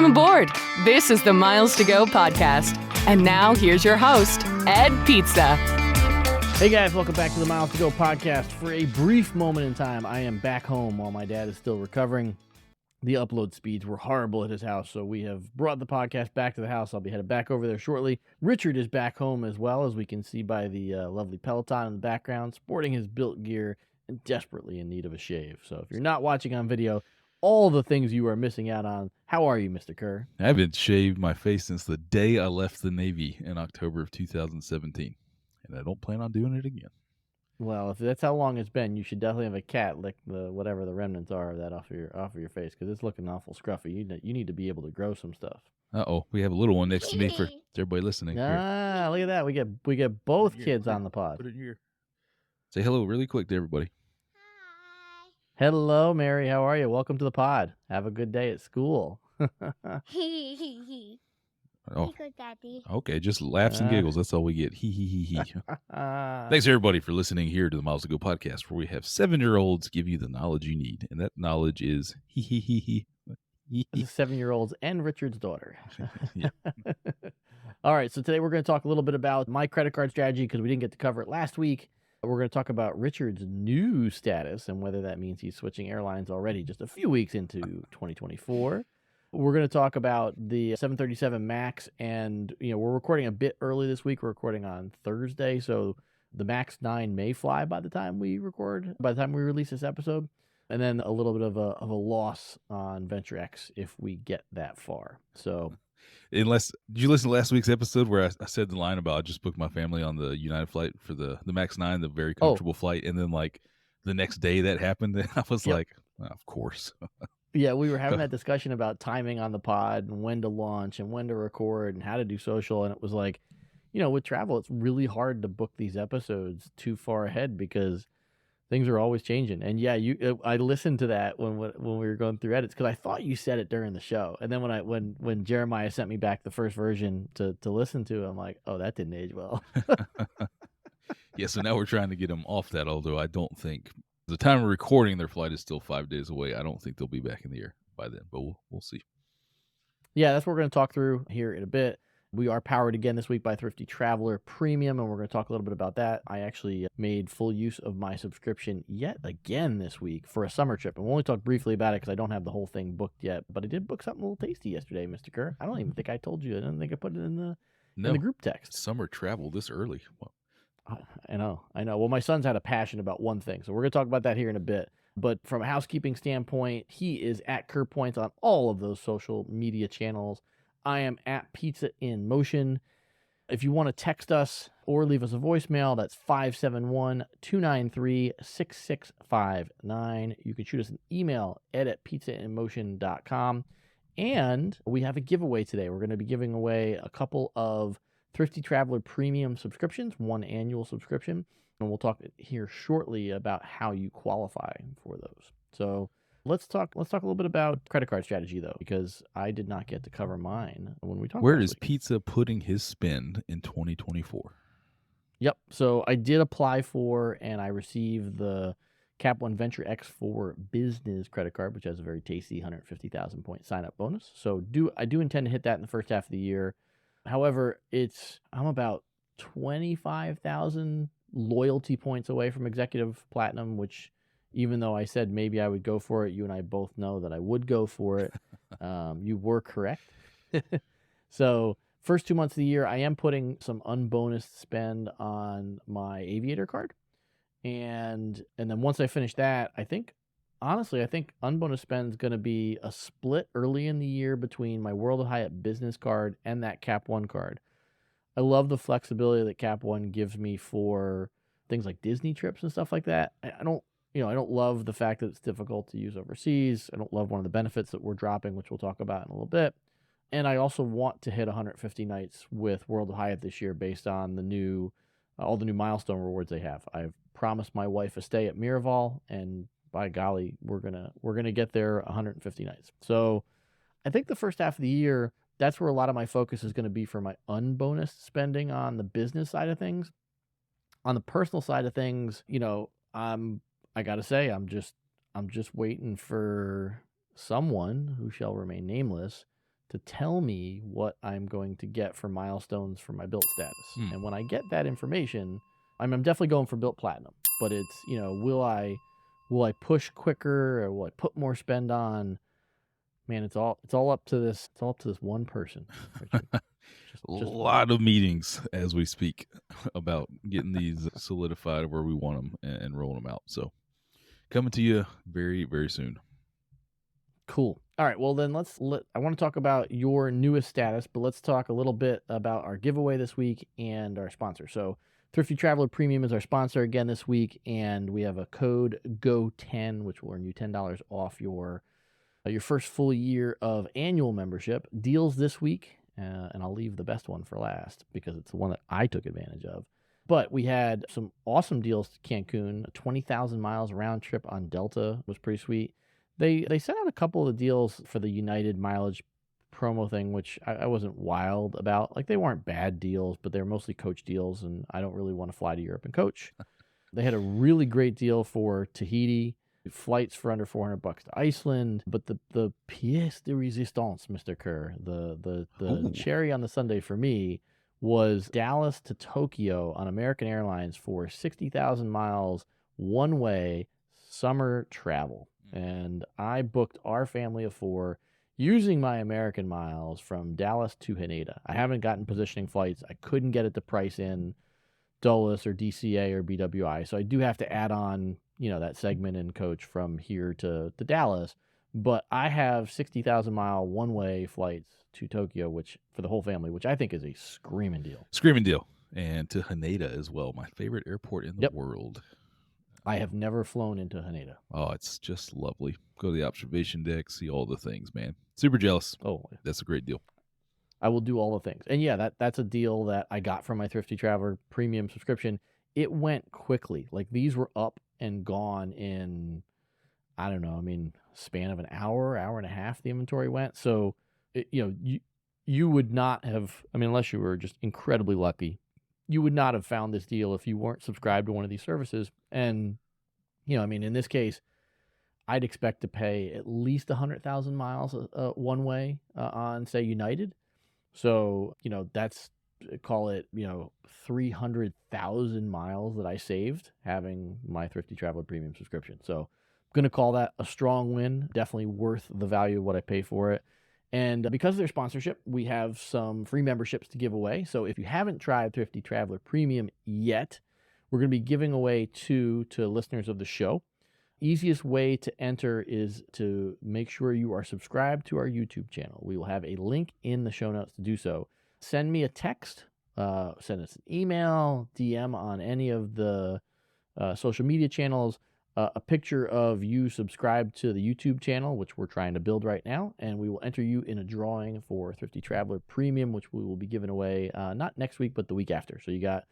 Welcome aboard. This is the Miles to Go podcast. And now here's your host, Ed Pizza. Hey guys, welcome back to the Miles to Go podcast. For a brief moment in time, I am back home while my dad is still recovering. The upload speeds were horrible at his house, so we have brought the podcast back to the house. I'll be headed back over there shortly. Richard is back home as well, as we can see by the lovely Peloton in the background, sporting his built gear and desperately in need of a shave. So if you're not watching on video, all the things you are missing out on. How are you, Mr. Kerr? I haven't shaved my face since the day I left the Navy in October of 2017, and I don't plan on doing it again. Well, if that's how long it's been, you should definitely have a cat lick the whatever the remnants are of that off of your face, because it's looking awful scruffy. You need to be able to grow some stuff. We have a little one next to me for everybody listening. Ah, look at that. We get both kids on the pod. Put it here. Say hello really quick to everybody. Hello, Mary. How are you? Welcome to the pod. Have a good day at school. Oh, Daddy. okay. Just laughs and giggles. That's all we get. He. Thanks, everybody, for listening here to the Miles to Go podcast, where we have 7-year-olds give you the knowledge you need. And that knowledge is he. This is 7-year-olds and Richard's daughter. Yeah. All right. So today we're going to talk a little bit about my credit card strategy because we didn't get to cover it last week. We're going to talk about Richard's new status and whether that means he's switching airlines already just a few weeks into 2024. We're going to talk about the 737 MAX, and we're recording a bit early this week. We're recording on Thursday, so the MAX 9 may fly by the time we release this episode, and then a little bit of a loss on Venture X if we get that far. So. Did you listen to last week's episode where I said the line about I just booked my family on the United flight for the MAX 9, the very comfortable flight, and then like the next day that happened, and I was like, oh, of course. Yeah, we were having that discussion about timing on the pod and when to launch and when to record and how to do social, and it was like, with travel, it's really hard to book these episodes too far ahead because things are always changing. And yeah, I listened to that when we were going through edits because I thought you said it during the show. And then when Jeremiah sent me back the first version to listen to, I'm like, oh, that didn't age well. Yeah, so now we're trying to get them off that, although I don't think the time of recording their flight is still 5 days away. I don't think they'll be back in the air by then, but we'll see. Yeah, that's what we're going to talk through here in a bit. We are powered again this week by Thrifty Traveler Premium, and we're going to talk a little bit about that. I actually made full use of my subscription yet again this week for a summer trip. And we'll only talk briefly about it because I don't have the whole thing booked yet. But I did book something a little tasty yesterday, Mr. Kerr. I don't even think I told you. I don't think I put it in the group text. Summer travel this early. Well, I know. Well, my son's had a passion about one thing, so we're going to talk about that here in a bit. But from a housekeeping standpoint, he is at Kerr Points on all of those social media channels. I am at Pizza in Motion. If you want to text us or leave us a voicemail, that's 571-293-6659. You can shoot us an email, ed@pizzainmotion.com. And we have a giveaway today. We're going to be giving away a couple of Thrifty Traveler Premium subscriptions, one annual subscription. And we'll talk here shortly about how you qualify for those. So let's talk a little bit about credit card strategy, though, because I did not get to cover mine when we talked. Where is Pizza putting his spend in 2024? Yep. So I did apply for and I received the Cap One Venture X for Business credit card, which has a very tasty 150,000 point sign up bonus. So I do intend to hit that in the first half of the year. However, I'm about 25,000 loyalty points away from Executive Platinum, which, even though I said maybe I would go for it, you and I both know that I would go for it. You were correct. So first 2 months of the year, I am putting some unbonused spend on my Aviator card. And then once I finish that, I think unbonused spend is going to be a split early in the year between my World of Hyatt business card and that Cap One card. I love the flexibility that Cap One gives me for things like Disney trips and stuff like that. I don't love the fact that it's difficult to use overseas. I don't love one of the benefits that we're dropping, which we'll talk about in a little bit. And I also want to hit 150 nights with World of Hyatt this year based on all the new milestone rewards they have. I've promised my wife a stay at Miraval, and by golly, we're gonna get there 150 nights. So I think the first half of the year, that's where a lot of my focus is going to be for my unbonused spending on the business side of things. On the personal side of things, I gotta say, I'm just waiting for someone who shall remain nameless to tell me what I'm going to get for milestones for my built status. And when I get that information, I'm definitely going for built platinum. But it's, will I push quicker, or will I put more spend on? Man, it's all up to this one person. A lot of meetings as we speak about getting these solidified where we want them and rolling them out. So coming to you very, very soon. Cool. All right. Well, then I want to talk about your newest status, but let's talk a little bit about our giveaway this week and our sponsor. So Thrifty Traveler Premium is our sponsor again this week, and we have a code GO10, which will earn you $10 off your first full year of annual membership. Deals this week, and I'll leave the best one for last because it's the one that I took advantage of. But we had some awesome deals to Cancun. 20,000 miles round trip on Delta was pretty sweet. They sent out a couple of the deals for the United mileage promo thing, which I wasn't wild about. Like, they weren't bad deals, but they're mostly coach deals, and I don't really want to fly to Europe and coach. They had a really great deal for Tahiti, flights for under $400 to Iceland, but the pièce de résistance, Mr. Kerr, the cherry on the sundae for me was Dallas to Tokyo on American Airlines for 60,000 miles one way summer travel. And I booked our family of 4 using my American miles from Dallas to Haneda. I haven't gotten positioning flights. I couldn't get it to price in Dulles or DCA or BWI. So I do have to add on, that segment in coach from here to Dallas. But I have 60,000 mile one-way flights to Tokyo, which for the whole family, which I think is a screaming deal. Screaming deal. And to Haneda as well, my favorite airport in the world. I have never flown into Haneda. Oh, it's just lovely. Go to the observation deck, see all the things, man. Super jealous. Oh, that's a great deal. I will do all the things. And yeah, that's a deal that I got from my Thrifty Traveler premium subscription. It went quickly. Like, these were up and gone in, I don't know, span of an hour and a half the inventory went. So, you would not have, unless you were just incredibly lucky, you would not have found this deal if you weren't subscribed to one of these services. And, in this case, I'd expect to pay at least 100,000 miles one way on, say, United. So, that's, call it, 300,000 miles that I saved having my Thrifty Traveler Premium subscription. So I'm going to call that a strong win. Definitely worth the value of what I pay for it. And because of their sponsorship, we have some free memberships to give away. So if you haven't tried Thrifty Traveler Premium yet, we're going to be giving away 2 to listeners of the show. Easiest way to enter is to make sure you are subscribed to our YouTube channel. We will have a link in the show notes to do so. Send me a text, send us an email, DM on any of the social media channels, a picture of you subscribed to the YouTube channel, which we're trying to build right now, and we will enter you in a drawing for Thrifty Traveler Premium, which we will be giving away not next week, but the week after. So you got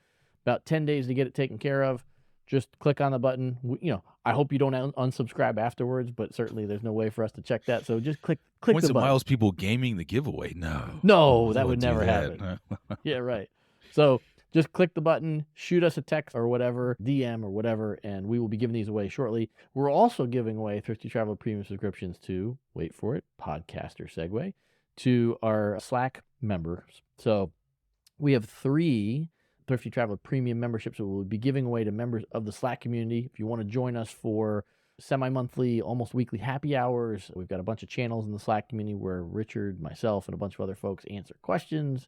about 10 days to get it taken care of. Just click on the button. I hope you don't unsubscribe afterwards, but certainly there's no way for us to check that. So just click the button. Miles people gaming the giveaway. No, that would never happen. Yeah, right. So just click the button, shoot us a text or whatever, DM or whatever, and we will be giving these away shortly. We're also giving away Thrifty Traveler Premium subscriptions to, wait for it, podcaster segue, to our Slack members. So we have 3 Thrifty Traveler Premium memberships that we'll be giving away to members of the Slack community. If you want to join us for semi-monthly, almost weekly happy hours, we've got a bunch of channels in the Slack community where Richard, myself, and a bunch of other folks answer questions.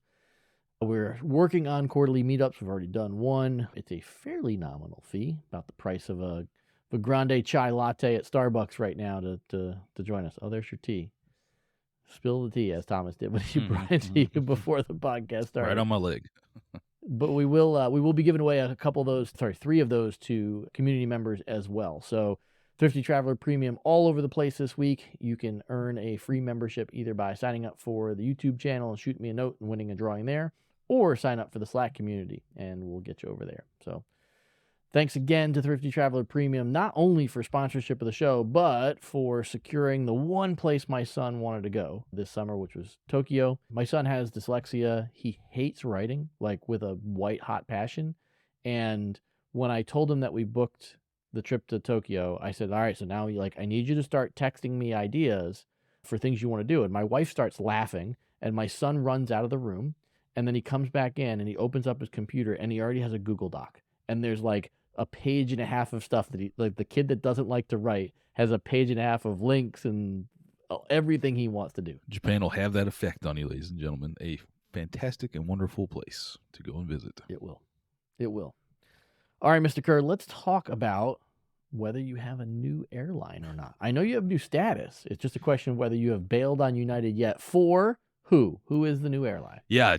We're working on quarterly meetups. We've already done one. It's a fairly nominal fee, about the price of a grande chai latte at Starbucks right now to join us. Oh, there's your tea. Spill the tea, as Thomas did when he brought it to you before the podcast started. Right on my leg. But we will be giving away a couple of those, 3 of those to community members as well. So Thrifty Traveler Premium all over the place this week. You can earn a free membership either by signing up for the YouTube channel and shooting me a note and winning a drawing there, or sign up for the Slack community and we'll get you over there. So thanks again to Thrifty Traveler Premium, not only for sponsorship of the show, but for securing the one place my son wanted to go this summer, which was Tokyo. My son has dyslexia. He hates writing, like with a white-hot passion. And when I told him that we booked the trip to Tokyo, I said, all right, so now I need you to start texting me ideas for things you want to do. And my wife starts laughing, and my son runs out of the room, and then he comes back in and he opens up his computer and he already has a Google Doc. And there's like a page and a half of stuff that he, like the kid that doesn't like to write has a page and a half of links and everything he wants to do. Japan will have that effect on you, ladies and gentlemen. A fantastic and wonderful place to go and visit. It will. It will. All right, Mr. Kerr, let's talk about whether you have a new airline or not. I know you have new status. It's just a question of whether you have bailed on United yet. For who? Who is the new airline? Yeah,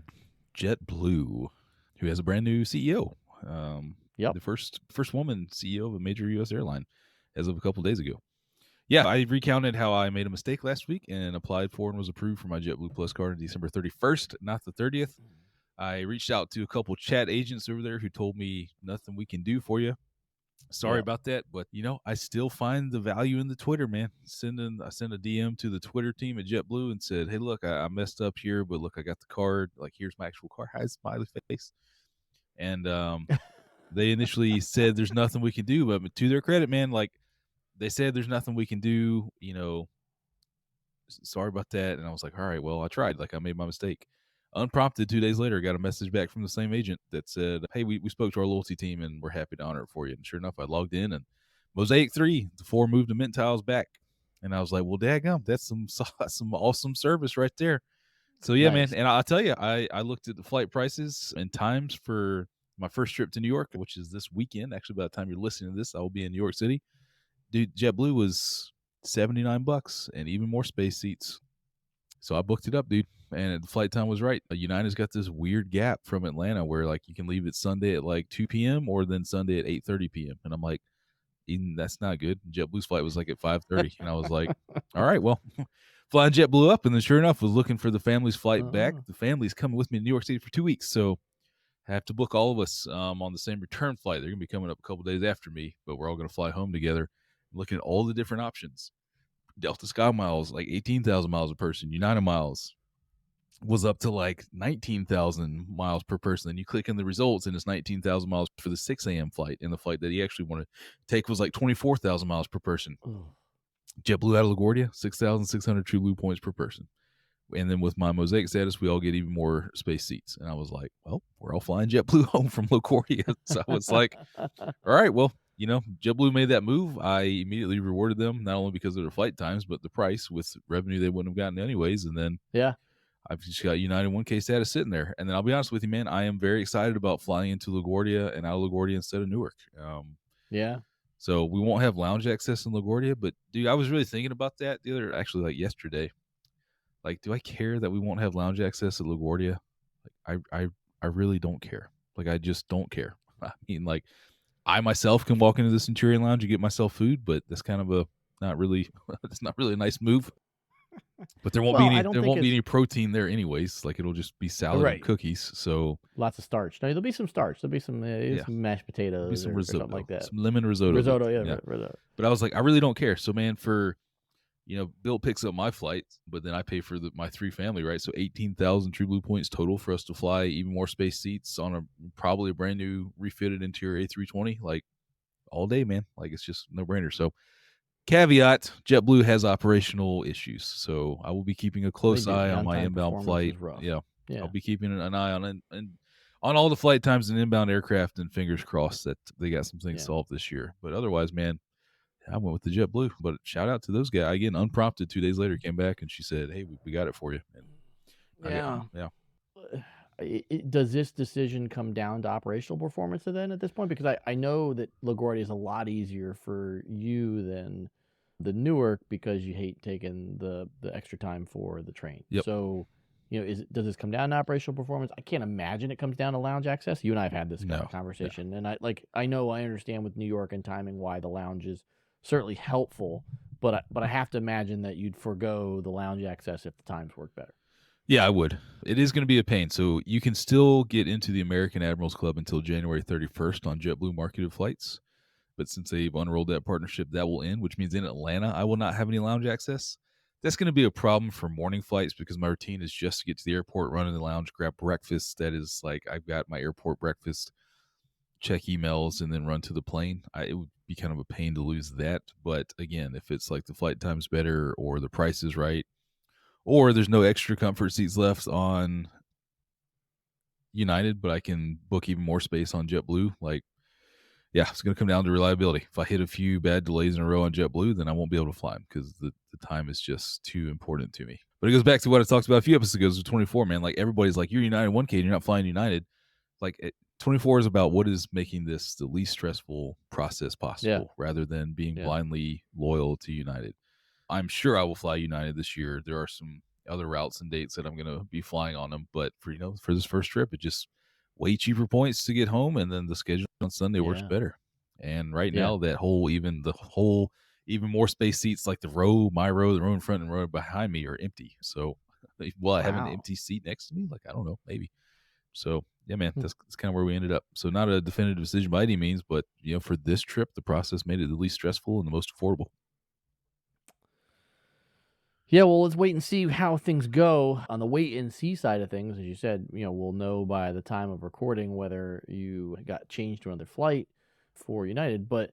JetBlue, who has a brand new CEO. Yep. The first woman CEO of a major U.S. airline as of a couple days ago. Yeah, I recounted how I made a mistake last week and applied for and was approved for my JetBlue Plus card on December 31st, not the 30th. I reached out to a couple chat agents over there who told me nothing we can do for you. Sorry about that, but I still find the value in the Twitter, man. I sent a DM to the Twitter team at JetBlue and said, "Hey, look, I messed up here, but look, I got the card. Like, here's my actual card." Hi, smiley face. And they initially said there's nothing we can do, but to their credit, man, like they said there's nothing we can do. Sorry about that. And I was like, all right, well, I tried. Like, I made my mistake. Unprompted, 2 days later, I got a message back from the same agent that said, hey, we spoke to our loyalty team and we're happy to honor it for you. And sure enough, I logged in and Mosaic 3, the 4 moved to mint tiles back. And I was like, well, daggum, that's some awesome service right there. So, yeah, nice. Man. And I'll tell you, I looked at the flight prices and times for my first trip to New York, which is this weekend. Actually, by the time you're listening to this, I will be in New York City. Dude, JetBlue was $79 and even more space seats. So I booked it up, dude. And the flight time was right. United's got this weird gap from Atlanta where, like, you can leave it Sunday at, like, 2 p.m. or then Sunday at 8:30 p.m. And I'm like, even that's not good. JetBlue's flight was, like, at 5:30. And I was like, all right, well, flying JetBlue up. And then sure enough, was looking for the family's flight back. The family's coming with me to New York City for 2 weeks. So I have to book all of us on the same return flight. They're going to be coming up a couple days after me, but we're all going to fly home together, looking at all the different options. Delta Sky Miles, like 18,000 miles a person. United Miles was up to like 19,000 miles per person. Then you click in the results and it's 19,000 miles for the 6 a.m. flight. And the flight that he actually wanted to take was like 24,000 miles per person. JetBlue out of LaGuardia, 6,600 TrueBlue points per person. And then with my Mosaic status, we all get even more space seats. And I was like, well, we're all flying JetBlue home from LaGuardia. So I was like, all right, well, JetBlue made that move. I immediately rewarded them, not only because of their flight times, but the price with revenue they wouldn't have gotten anyways. And then I've just got United 1K status sitting there. And then I'll be honest with you, man, I am very excited about flying into LaGuardia and out of LaGuardia instead of Newark. So we won't have lounge access in LaGuardia, but dude, I was really thinking about that yesterday. Like, do I care that we won't have lounge access at LaGuardia? Like, I really don't care. Like, I just don't care. I mean, like, I myself can walk into the Centurion Lounge and get myself food, but that's kind of it's not really a nice move. But there won't be any protein there anyways. Like, it'll just be salad and cookies. So lots of starch. No, there'll be some starch. There'll be some mashed potatoes some or something like that. Some lemon risotto. Risotto. But I was like, I really don't care. So, man, Bill picks up my flight, but then I pay for my 3 family, right? So 18,000 TrueBlue points total for us to fly even more space seats on probably a brand new refitted interior A320, like all day, man. Like, it's just no brainer. So caveat, JetBlue has operational issues. So I will be keeping a close eye on my inbound flight. Yeah. I'll be keeping an eye on it and on all the flight times and inbound aircraft, and fingers crossed that they got some things solved this year. But otherwise, man, I went with the JetBlue, but shout out to those guys. Again, unprompted, 2 days later, came back and she said, hey, we got it for you. And Does this decision come down to operational performance then at this point? Because I know that LaGuardia is a lot easier for you than the Newark because you hate taking the extra time for the train. Yep. So, does this come down to operational performance? I can't imagine it comes down to lounge access. You and I have had this conversation, and I understand with New York and timing why the lounge is certainly helpful, but I have to imagine that you'd forego the lounge access if the times work better. Yeah, I would. It is going to be a pain. So you can still get into the American Admirals Club until January 31st on JetBlue marketed flights. But since they've unrolled that partnership, that will end, which means in Atlanta, I will not have any lounge access. That's going to be a problem for morning flights because my routine is just to get to the airport, run in the lounge, grab breakfast. That is like, I've got my airport breakfast check emails and then run to the plane. It would be kind of a pain to lose that. But again, if it's like the flight time's better or the price is right, or there's no extra comfort seats left on United, but I can book even more space on JetBlue, like, yeah, it's going to come down to reliability. If I hit a few bad delays in a row on JetBlue, then I won't be able to fly them because the time is just too important to me. But it goes back to what I talked about a few episodes ago with 24, man. Like, everybody's like, you're United 1K and you're not flying United. Like, 24 is about what is making this the least stressful process possible rather than being blindly loyal to United. I'm sure I will fly United this year. There are some other routes and dates that I'm going to be flying on them. But for this first trip, it just way cheaper points to get home. And then the schedule on Sunday works better. And right now that even more space seats, like the row in front and row behind me are empty. So will I have an empty seat next to me? Like, I don't know, maybe. So yeah, man, that's kind of where we ended up. So not a definitive decision by any means, but for this trip, the process made it the least stressful and the most affordable. Yeah, well, let's wait and see how things go. On the wait and see side of things, as you said, we'll know by the time of recording whether you got changed to another flight for United. But,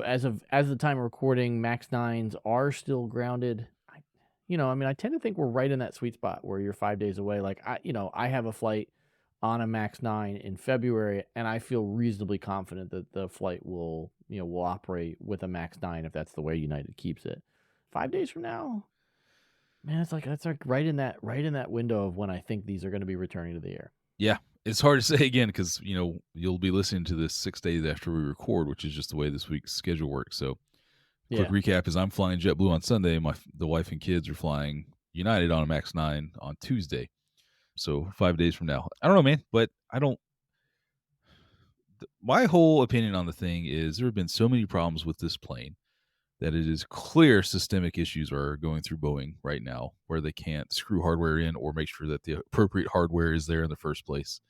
as the time of recording, MAX 9s are still grounded. I tend to think we're right in that sweet spot where you're 5 days away. Like, I have a flight on a MAX 9 in February, and I feel reasonably confident that the flight will operate with a MAX 9 if that's the way United keeps it. 5 days from now, man, that's like right in that window of when I think these are going to be returning to the air. Yeah, it's hard to say again because you'll be listening to this 6 days after we record, which is just the way this week's schedule works. So, quick recap is I'm flying JetBlue on Sunday. The wife and kids are flying United on a MAX 9 on Tuesday. So 5 days from now, I don't know, man, but my whole opinion on the thing is there have been so many problems with this plane that it is clear systemic issues are going through Boeing right now where they can't screw hardware in or make sure that the appropriate hardware is there in the first place.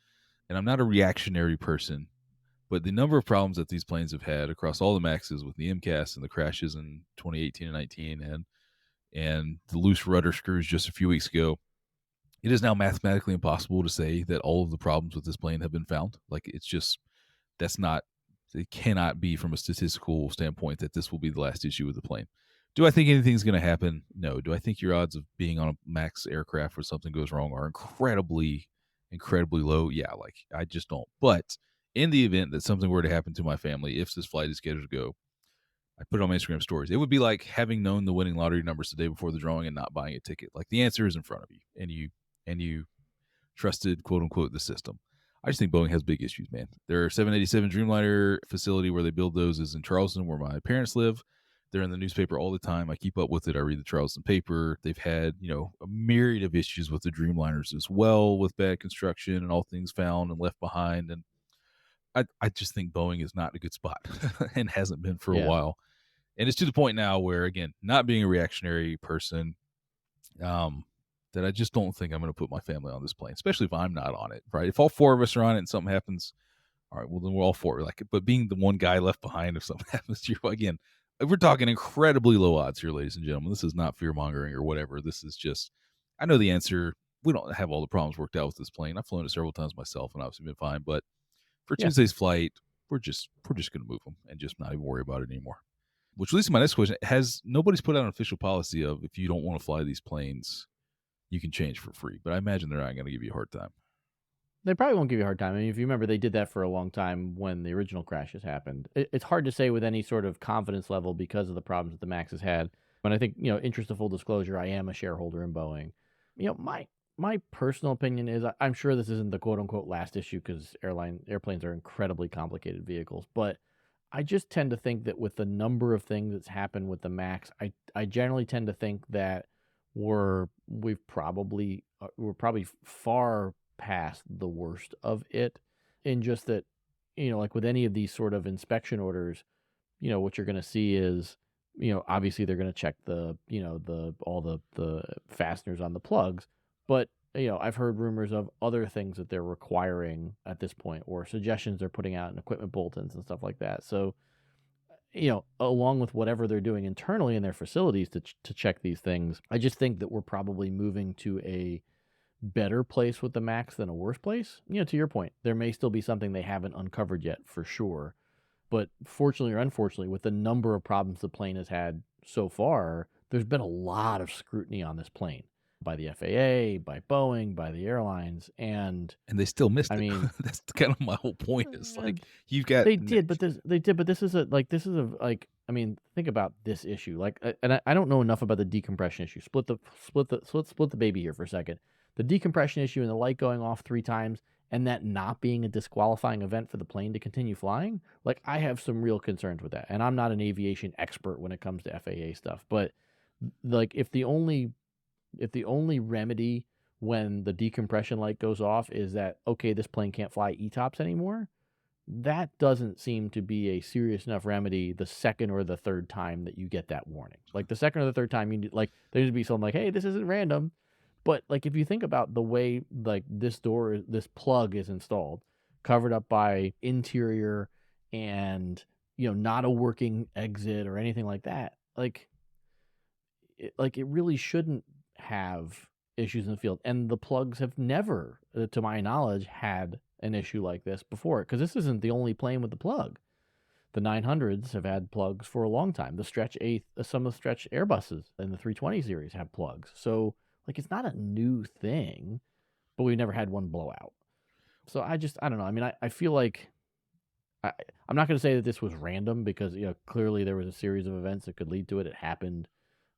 And I'm not a reactionary person, but the number of problems that these planes have had across all the MAXs with the MCAS and the crashes in 2018 and 19 and the loose rudder screws just a few weeks ago, it is now mathematically impossible to say that all of the problems with this plane have been found. Like, it's just, it cannot be from a statistical standpoint that this will be the last issue with the plane. Do I think anything's going to happen? No. Do I think your odds of being on a MAX aircraft where something goes wrong are incredibly, incredibly low? Yeah, like, I just don't. But in the event that something were to happen to my family, if this flight is scheduled to go, I put it on my Instagram stories. It would be like having known the winning lottery numbers the day before the drawing and not buying a ticket. Like, the answer is in front of you, and you trusted, quote unquote, the system. I just think Boeing has big issues, man. Their 787 Dreamliner facility where they build those is in Charleston, where my parents live. They're in the newspaper all the time. I keep up with it. I read the Charleston paper. They've had, a myriad of issues with the Dreamliners as well, with bad construction and all things found and left behind. And I just think Boeing is not in a good spot and hasn't been for a while. And it's to the point now where, again, not being a reactionary person, that I just don't think I'm going to put my family on this plane, especially if I'm not on it, right? If all four of us are on it and something happens, all right, well, then we're all four. But being the one guy left behind if something happens, we're talking incredibly low odds here, ladies and gentlemen. This is not fear-mongering or whatever. This is just, I know the answer. We don't have all the problems worked out with this plane. I've flown it several times myself and obviously been fine. But for Tuesday's flight, we're just going to move them and just not even worry about it anymore. Which leads to my next question. Nobody's put out an official policy of if you don't want to fly these planes, you can change for free, but I imagine they're not going to give you a hard time. They probably won't give you a hard time. I mean, if you remember, they did that for a long time when the original crashes happened. It's hard to say with any sort of confidence level because of the problems that the MAX has had. But I think, interest of full disclosure, I am a shareholder in Boeing. My personal opinion is I'm sure this isn't the quote unquote last issue because airplanes are incredibly complicated vehicles, but I just tend to think that with the number of things that's happened with the MAX, I generally tend to think that we're probably far past the worst of it, in just that, like with any of these sort of inspection orders, what you're going to see is, obviously they're going to check the fasteners on the plugs, but I've heard rumors of other things that they're requiring at this point, or suggestions they're putting out in equipment bulletins and stuff like that. So, along with whatever they're doing internally in their facilities to check these things, I just think that we're probably moving to a better place with the MAX than a worse place. To your point, there may still be something they haven't uncovered yet for sure. But fortunately or unfortunately, with the number of problems the plane has had so far, there's been a lot of scrutiny on this plane by the FAA, by Boeing, by the airlines, and they still missed I it. mean, That's kind of my whole point. Is like you've got they did, but this is I mean, think about this issue. I don't know enough about the decompression issue. Split the baby here for a second. The decompression issue and the light going off 3 times and that not being a disqualifying event for the plane to continue flying. Like, I have some real concerns with that. And I'm not an aviation expert when it comes to FAA stuff, but like if the only remedy when the decompression light goes off is that, okay, this plane can't fly ETOPS anymore, that doesn't seem to be a serious enough remedy the second or the third time that you get that warning. Like the second or the third time, you need, like, there needs to be something like, hey, this isn't random. But like if you think about the way like this plug is installed, covered up by interior and not a working exit or anything like that, like it really shouldn't have issues in the field. And the plugs have never, to my knowledge, had an issue like this before, because this isn't the only plane with the plug. The 900s have had plugs for a long time. Some of the stretch Airbuses in the 320 series have plugs. So like it's not a new thing, but we've never had one blow out. So I don't know. I mean, I feel like I'm not going to say that this was random, because clearly there was a series of events that could lead to it. It happened,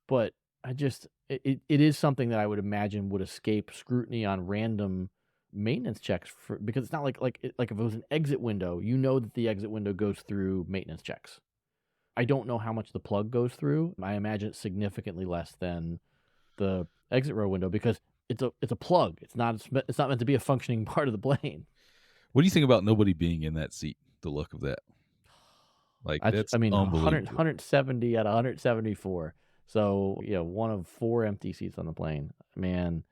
but it is something that I would imagine would escape scrutiny on random maintenance checks, because it's not like if it was an exit window, that the exit window goes through maintenance checks. I don't know how much the plug goes through. I imagine it's significantly less than the exit row window, because it's a plug. It's not meant to be a functioning part of the plane. What do you think about nobody being in that seat? The look of that, like that's unbelievable. 170 out of 174. So one of 4 empty seats on the plane, man.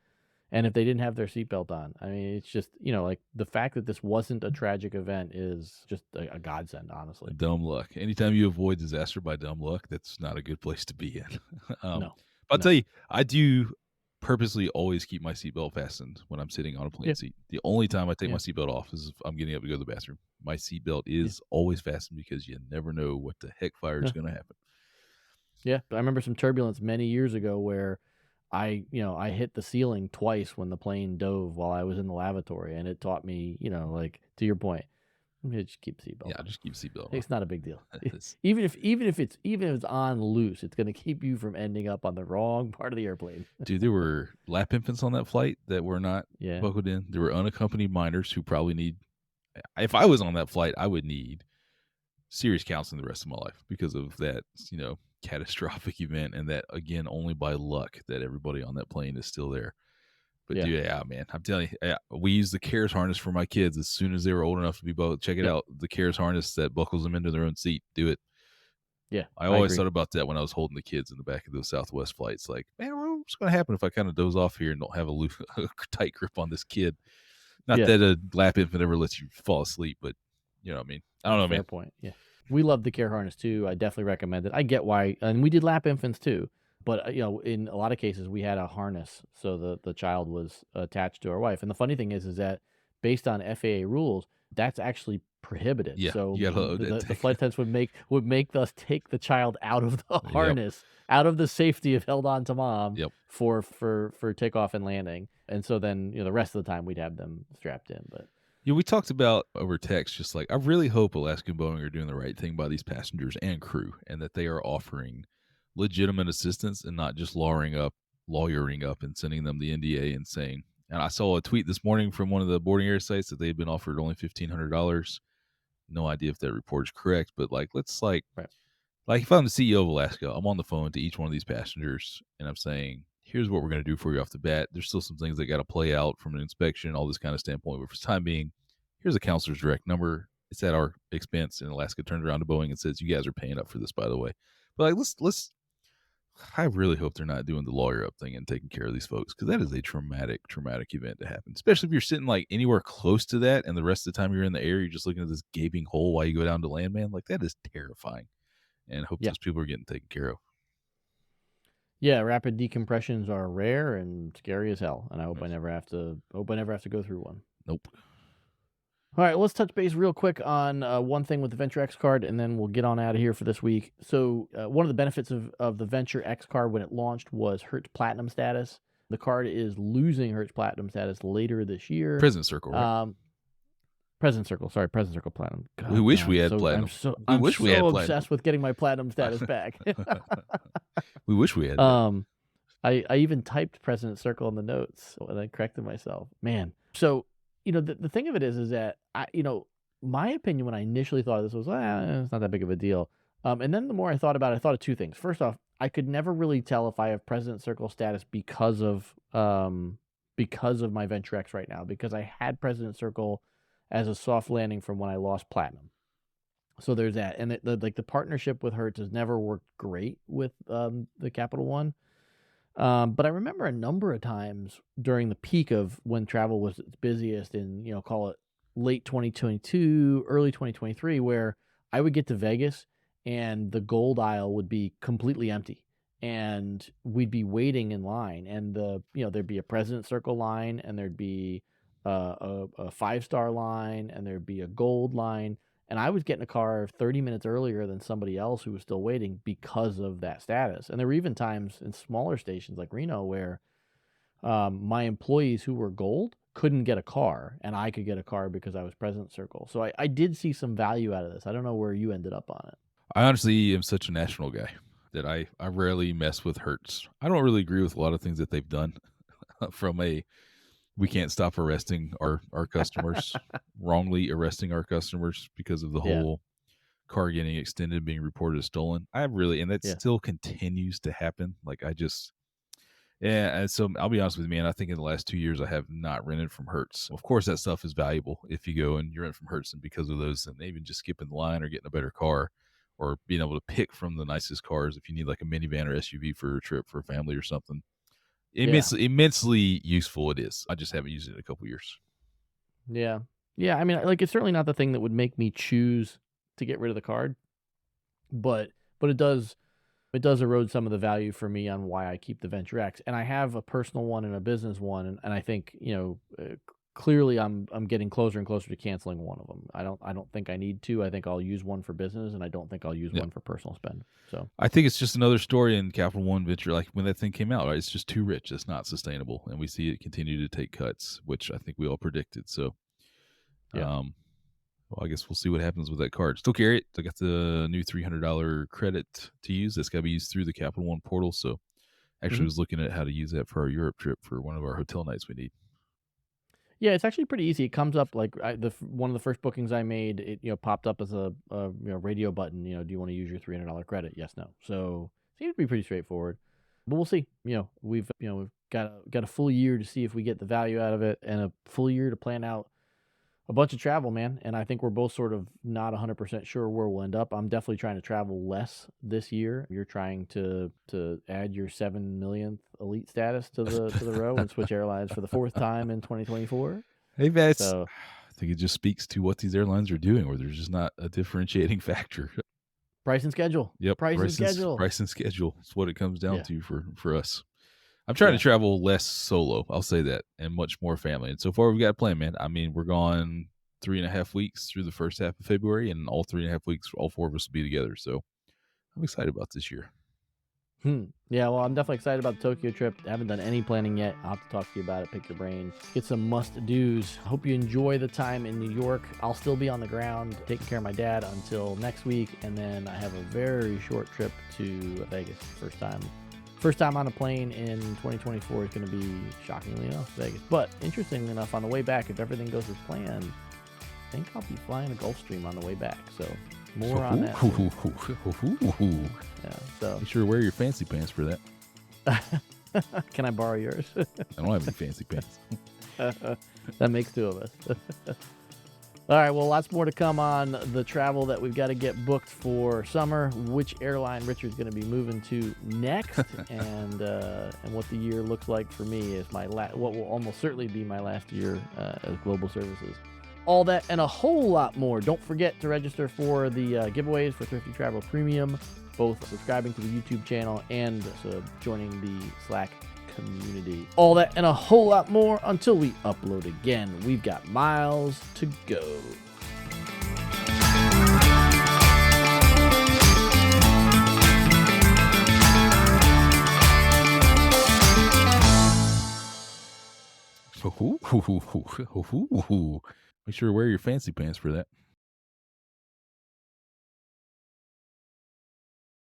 And if they didn't have their seatbelt on, I mean, it's just, like the fact that this wasn't a tragic event is just a godsend, honestly. Dumb luck. Anytime you avoid disaster by dumb luck, that's not a good place to be in. No. I'll tell you, I do purposely always keep my seatbelt fastened when I'm sitting on a plane seat. The only time I take my seatbelt off is if I'm getting up to go to the bathroom. My seatbelt is always fastened, because you never know what the heck fire is going to happen. Yeah. I remember some turbulence many years ago where I hit the ceiling twice when the plane dove while I was in the lavatory, and it taught me, like, to your point, just keep the seatbelt. Yeah, just keep the seatbelt. It's not a big deal. even if it's on loose, it's going to keep you from ending up on the wrong part of the airplane. Dude, there were lap infants on that flight that were not buckled in. There were unaccompanied minors who probably need. If I was on that flight, I would need serious counseling the rest of my life because of that, catastrophic event, and that, again, only by luck that everybody on that plane is still there. But dude, man, I'm telling you, we used the CARES harness for my kids as soon as they were old enough to be both. Check it out, the CARES harness that buckles them into their own seat. Do it. Yeah, I always thought about that when I was holding the kids in the back of those Southwest flights. Like, man, what's going to happen if I kind of doze off here and don't have a tight grip on this kid? Not that a lap infant ever lets you fall asleep, but you know what I mean. I don't know, man. Fair point. Yeah, we love the care harness too. I definitely recommend it. I get why, and we did lap infants too. But in a lot of cases, we had a harness, so the child was attached to our wife. And the funny thing is that based on FAA rules, that's actually prohibited. Yeah, so the flight attendants would make us take the child out of the harness, out of the safety of held on to mom, for takeoff and landing. And so then the rest of the time we'd have them strapped in. But we talked about over text, just like, I really hope Alaska and Boeing are doing the right thing by these passengers and crew, and that they are offering legitimate assistance and not just lawyering up and sending them the NDA and saying. And I saw a tweet this morning from one of the boarding area sites that they've been offered only $1,500. No idea if that report is correct, but let's if I'm the CEO of Alaska, I'm on the phone to each one of these passengers and I'm saying, here's what we're going to do for you off the bat. There's still some things that got to play out from an inspection, all this kind of standpoint. But for the time being, here's a counselor's direct number. It's at our expense. And Alaska turns around to Boeing and says, you guys are paying up for this, by the way. But I really hope they're not doing the lawyer up thing and taking care of these folks, because that is a traumatic event to happen, especially if you're sitting anywhere close to that and the rest of the time you're in the air, you're just looking at this gaping hole while you go down to land, man. That is terrifying, and I hope those people are getting taken care of. Yeah, rapid decompressions are rare and scary as hell, and I hope I never have to go through one. Nope. All right, let's touch base real quick on one thing with the Venture X card, and then we'll get on out of here for this week. So one of the benefits of the Venture X card when it launched was Hertz Platinum status. The card is losing Hertz Platinum status later this year. President Circle, right? President Circle Platinum. God, we wish we had Platinum. I'm we had obsessed Platinum. with getting my Platinum status back. We wish we had that. I even typed President Circle in the notes and I corrected myself. Man. So, the thing of it is that my opinion when I initially thought of this was, it's not that big of a deal. And then the more I thought about it, I thought of two things. First off, I could never really tell if I have President Circle status because of my Venture X right now, because I had President Circle as a soft landing from when I lost Platinum. So there's that. And the partnership with Hertz has never worked great with the Capital One. But I remember a number of times during the peak of when travel was its busiest in, call it late 2022, early 2023, where I would get to Vegas and the gold aisle would be completely empty and we'd be waiting in line, and there'd be a President Circle line, and there'd be a 5-star line, and there'd be a gold line. And I was getting a car 30 minutes earlier than somebody else who was still waiting because of that status. And there were even times in smaller stations like Reno where my employees who were gold couldn't get a car, and I could get a car because I was President Circle. So I did see some value out of this. I don't know where you ended up on it. I honestly am such a national guy that I rarely mess with Hertz. I don't really agree with a lot of things that they've done from we can't stop arresting our customers, wrongly arresting our customers because of the whole car getting extended, being reported as stolen. And that still continues to happen. And so I'll be honest with you, man, I think in the last 2 years, I have not rented from Hertz. Of course, that stuff is valuable if you go and you rent from Hertz, and because of those, and even just skipping the line or getting a better car or being able to pick from the nicest cars if you need like a minivan or SUV for a trip for a family or something. Immensely useful it is. I just haven't used it in a couple years. Yeah. Yeah. I mean, it's certainly not the thing that would make me choose to get rid of the card, but it does erode some of the value for me on why I keep the Venture X. And I have a personal one and a business one. And I think, clearly I'm getting closer and closer to canceling one of them. I don't think I need to. I think I'll use one for business, and I don't think I'll use one for personal spend. So I think it's just another story in Capital One Venture, like when that thing came out, right? It's just too rich. It's not sustainable. And we see it continue to take cuts, which I think we all predicted. So, well, I guess we'll see what happens with that card. Still carry it. I got the new $300 credit to use. That's got to be used through the Capital One portal. So actually was looking at how to use that for our Europe trip for one of our hotel nights we need. Yeah, it's actually pretty easy. It comes up like one of the first bookings I made. It popped up as a radio button. Do you want to use your $300 credit? Yes, no. So it seems to be pretty straightforward. But we'll see. We've got a full year to see if we get the value out of it, and a full year to plan out a bunch of travel, man. And I think we're both sort of not 100% sure where we'll end up. I'm definitely trying to travel less this year. You're trying to add your 7 millionth elite status to the row and switch airlines for the 4th time in 2024. Hey, man, I think it just speaks to what these airlines are doing, where there's just not a differentiating factor. Price and schedule. Yep. Price and schedule. Price and schedule. It's what it comes down to for us. I'm trying to travel less solo, I'll say that, and much more family. And so far, we've got a plan, man. I mean, we're gone 3.5 weeks through the first half of February, and all 3.5 weeks, all 4 of us will be together. So I'm excited about this year. Yeah, well, I'm definitely excited about the Tokyo trip. I haven't done any planning yet. I'll have to talk to you about it, pick your brain, get some must-dos. Hope you enjoy the time in New York. I'll still be on the ground taking care of my dad until next week, and then I have a very short trip to Vegas. First time on a plane in 2024 is going to be, shockingly enough, Vegas. But interestingly enough, on the way back, if everything goes as planned, I think I'll be flying a Gulfstream on the way back. So more on that. Yeah, so you sure wear your fancy pants for that. Can I borrow yours? I don't have any fancy pants. That makes 2 of us. All right, well, lots more to come on the travel that we've got to get booked for summer, which airline Richard's going to be moving to next, and what the year looks like for me is what will almost certainly be my last year as Global Services. All that and a whole lot more. Don't forget to register for the giveaways for Thrifty Travel Premium both subscribing to the YouTube channel and joining the Slack community. All that and a whole lot more until we upload again. We've got miles to go. Make sure to wear your fancy pants for that.